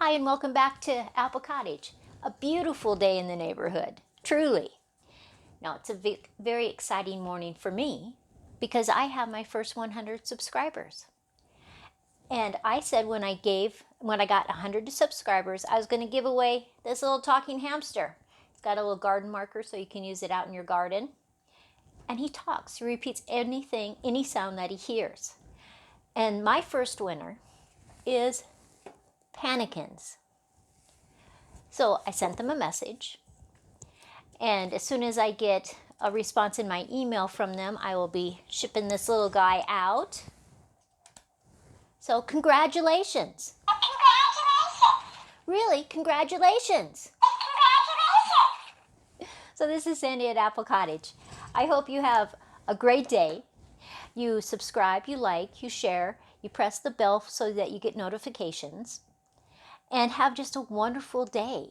Hi, and welcome back to Apple Cottage. A beautiful day in the neighborhood, truly. Now, it's a very exciting morning for me because I have my first 100 subscribers. And I said when I got 100 subscribers, I was going to give away this little talking hamster. It's got a little garden marker so you can use it out in your garden. And he talks, he repeats anything, any sound that he hears. And my first winner is Pammikins. So I sent them a message, and as soon as I get a response in my email from them, I will be shipping this little guy out. So congratulations. Really, congratulations. So this is Sandy at Apple Cottage. I hope you have a great day. You subscribe, you like, you share, you press the bell so that you get notifications, and have just a wonderful day.